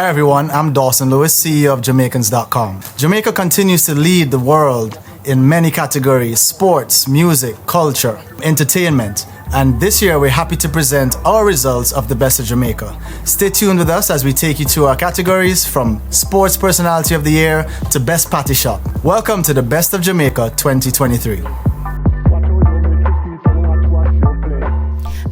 Hi everyone, I'm Dawson Lewis, CEO of Jamaicans.com. Jamaica continues to lead the world in many categories: sports, music, culture, entertainment. And this year we're happy to present our results of the Best of Jamaica. Stay tuned with us as we take you through our categories from Sports Personality of the Year to Best Party Shop. Welcome to the Best of Jamaica 2023.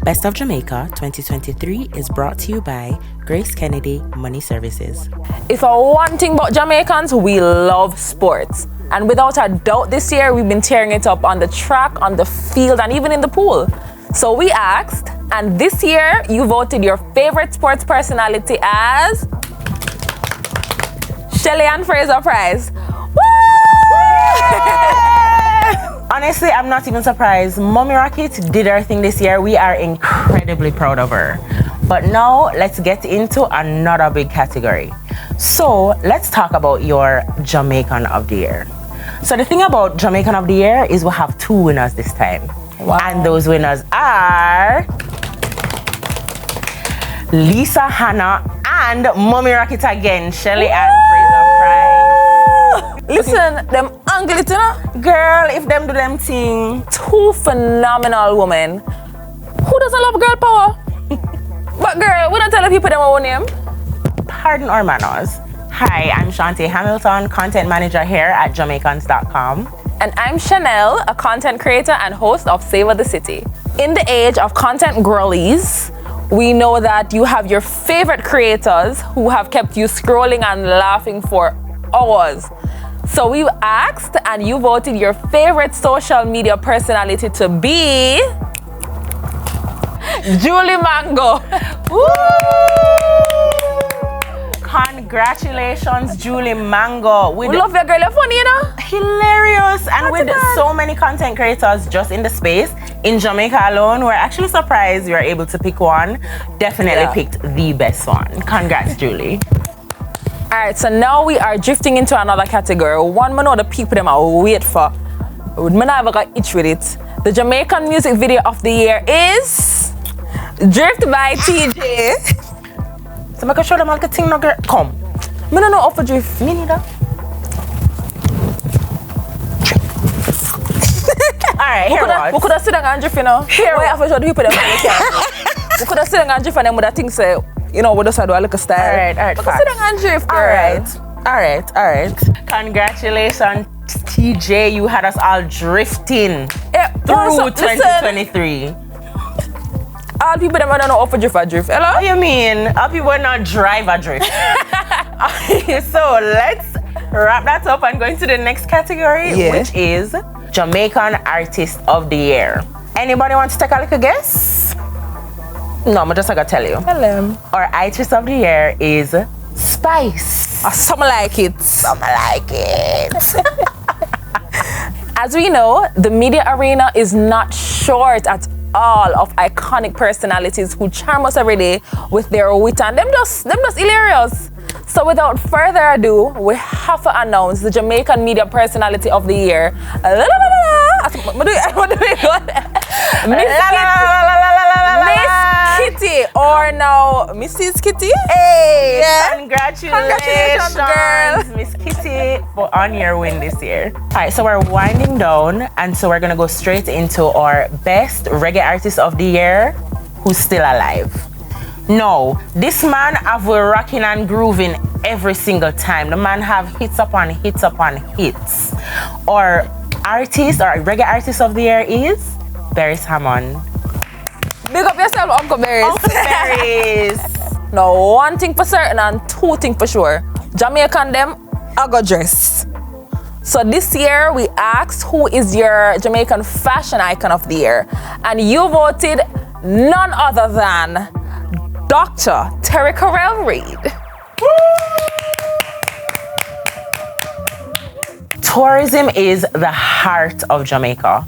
Best of Jamaica 2023 is brought to you by GraceKennedy Money Services. If I one thing about Jamaicans, we love sports. And without a doubt this year, we've been tearing it up on the track, on the field, and even in the pool. So we asked, and this year you voted your favorite sports personality as Shelly Ann Fraser Price. Honestly, I'm not even surprised. Mommy Rocket did her thing this year. We are incredibly proud of her. But now let's get into another big category. So let's talk about your Jamaican of the Year. So the thing about Jamaican of the Year is we have two winners this time. Wow. And those winners are Lisa Hannah and Mommy Rocket again, Shelly Ann Fraser Price. Listen, them angle it, you know? Girl, if them do them thing. Two phenomenal women. Who doesn't love girl power? But girl, we don't tell the people them our name. Pardon our manners. Hi, I'm Shantae Hamilton, content manager here at Jamaicans.com. And I'm Chanel, a content creator and host of Savor the City. In the age of content girlies, we know that you have your favorite creators who have kept you scrolling and laughing for hours. So we asked and you voted your favorite social media personality to be Julie Mango. Woo! Congratulations, Julie Mango. We love your girl, you're funny, you know? Hilarious. And with so many content creators just in the space, in Jamaica alone, we're actually surprised you were able to pick one. Definitely picked the best one. Congrats, Julie. All right, so now we are drifting into another category. One man know the people them are wait for. We never got itch with it. The Jamaican music video of the year is Drift by TJ. So I can show them all the thing no girl. Come. Me don't know how to drift. Me neither. Alright, here we could have sit down and drift, you know. Here we have to show the people them we could have sit down and drift and then with that thing say, you know, we just do a little style. Alright. We could sit down and drift, girl. Alright. Congratulations, TJ. You had us all drifting through 2023. Listen. All people that don't know how to drift. Hello? What do you mean? All people not drive a drift. So let's wrap that up and go into the next category, which is Jamaican Artist of the Year. Anybody want to take a little guess? No, I'm just gonna tell you. Tell them. Our Artist of the Year is Spice. Something like it. Something like it. As we know, the media arena is not short at all of iconic personalities who charm us every day with their wit and them just hilarious. So without further ado, we have to announce the Jamaican Media Personality of the Year. Miss Kitty, or now Mrs. Kitty. Hey, congratulations, girl. Miss Kitty, on your win this year. All right, so we're winding down, and so we're gonna go straight into our best reggae artist of the year who's still alive. No, this man have we rocking and grooving every single time. The man have hits upon hits upon hits. Our artist, or reggae artist of the year is Barris Hammond. Big up yourself, Uncle Barris. Uncle Barris. Now, one thing for certain and two things for sure. Jamaican them, I got dressed. So this year we asked who is your Jamaican fashion icon of the year. And you voted none other than Dr. Terry Carell Reid. Tourism is the heart of Jamaica,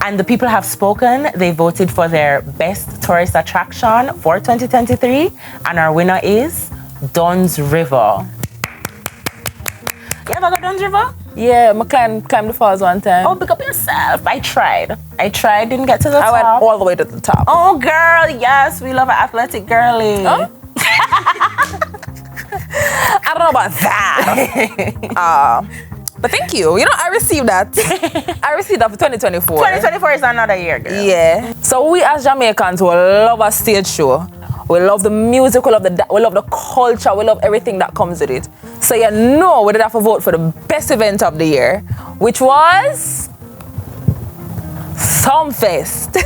and the people have spoken. They voted for their best tourist attraction for 2023, and our winner is Dunn's River. You ever go Dunn's River? Yeah, I climbed the falls one time. Oh, pick up yourself. I tried, didn't get to the top. I went all the way to the top. Oh, girl, yes, we love an athletic girly. Huh? know about that. But thank you. You know, I received that. I received that for 2024. 2024 is another year, girl. Yeah. So we as Jamaicans will love a stage show. We love the music, we love the culture, we love everything that comes with it. So you know we did have to vote for the best event of the year, which was Sumfest.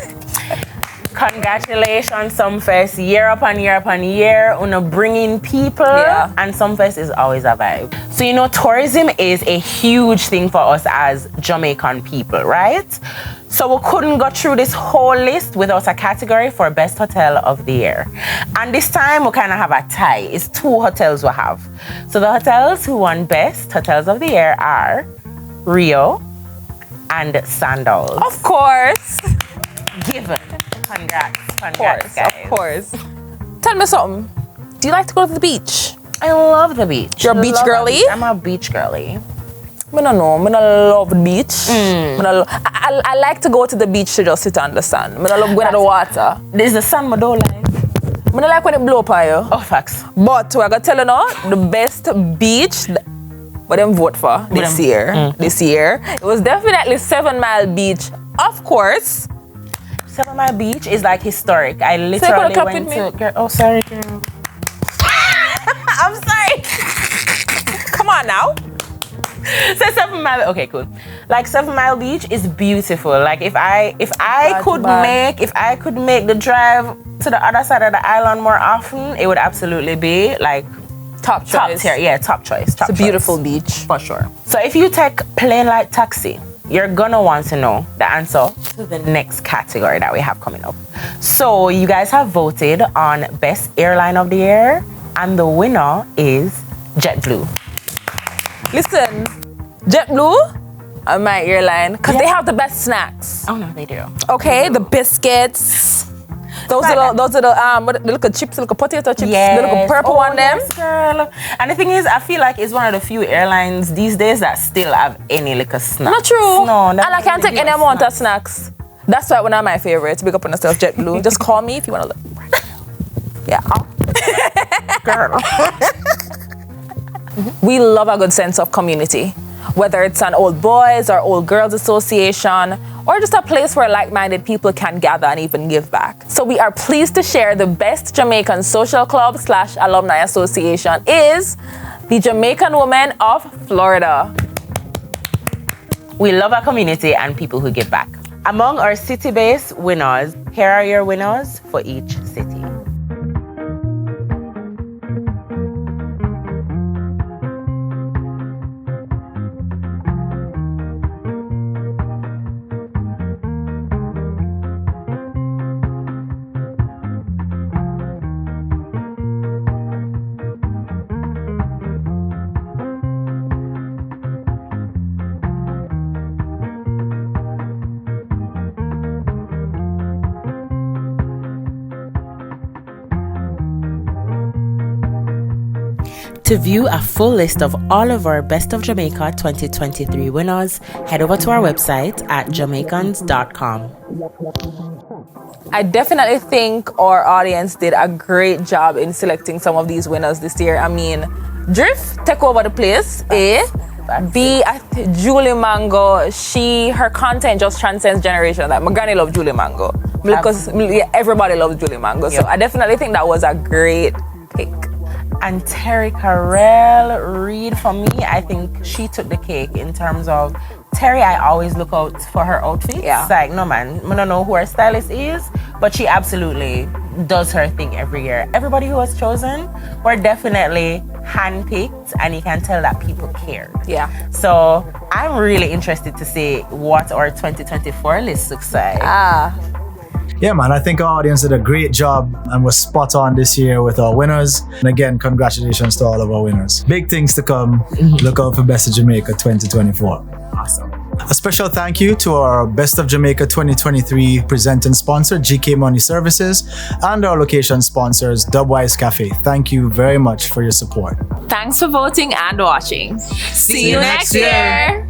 Congratulations, Sumfest. Year upon year upon year, bringing people, and Sumfest is always a vibe. So you know, tourism is a huge thing for us as Jamaican people, right? So we couldn't go through this whole list without a category for best hotel of the year. And this time we kind of have a tie. It's 2 hotels we have. So the hotels who won best hotels of the year are Rio and Sandals. Of course. Given. Congrats, Guys. Of course. Tell me something. Do you like to go to the beach? I love the beach. You're a beach girly? I'm a beach girly. I don't know. I love the beach. I like to go to the beach to just sit on the sand. I love going to the water. There's the sun I don't like. I don't like when it blow up on you. Oh, facts. But I got to tell you now, the best beach what them vote for this year. This year, it was definitely 7 Mile Beach. Of course. 7 Mile Beach is like historic. I literally went to... Girl, oh, sorry, girl. I'm sorry. Come on now. So 7 Mile... Okay, cool. Like 7 Mile Beach is beautiful. Like if I could make the drive to the other side of the island more often, it would absolutely be like top choice. Top tier. Yeah, top choice. It's a beautiful beach. For sure. So if you take plane like taxi, you're gonna want to know the answer to the next category that we have coming up. So you guys have voted on best airline of the year, and the winner is JetBlue. Listen, JetBlue are my airline because they have the best snacks. Oh no, they do. Okay, the biscuits. Those are the little chips, little potato chips, the little purple one them. Yes, girl. And the thing is, I feel like it's one of the few airlines these days that still have any liquor snacks. Not true. No, and I can't take any amount of snacks. That's why one of my favorites. Big up on yourself, JetBlue. Just call me if you want to look. Yeah. Girl. We love a good sense of community. Whether it's an old boys or old girls association, or just a place where like-minded people can gather and even give back. So we are pleased to share the best Jamaican social club / alumni association is the Jamaican Women of Florida. We love our community and people who give back. Among our city-based winners, here are your winners for each city. To view a full list of all of our Best of Jamaica 2023 winners, head over to our website at jamaicans.com. I definitely think our audience did a great job in selecting some of these winners this year. I mean, Drift take over the place, A. B, Julie Mango, her content just transcends generations. Like, my granny loves Julie Mango. Because everybody loves Julie Mango. So I definitely think that was a great pick. And Terry Carell Reed, for me, I think she took the cake in terms of Terry. I always look out for her outfits. Yeah. It's like, no man, I don't know who her stylist is, but she absolutely does her thing every year. Everybody who was chosen were definitely handpicked, and you can tell that people cared. Yeah. So I'm really interested to see what our 2024 list looks like. Yeah, man, I think our audience did a great job and was spot on this year with our winners. And again, congratulations to all of our winners. Big things to come. Look out for Best of Jamaica 2024. Awesome. A special thank you to our Best of Jamaica 2023 presenting sponsor, GK Money Services, and our location sponsors, Dubwise Cafe. Thank you very much for your support. Thanks for voting and watching. See you next year.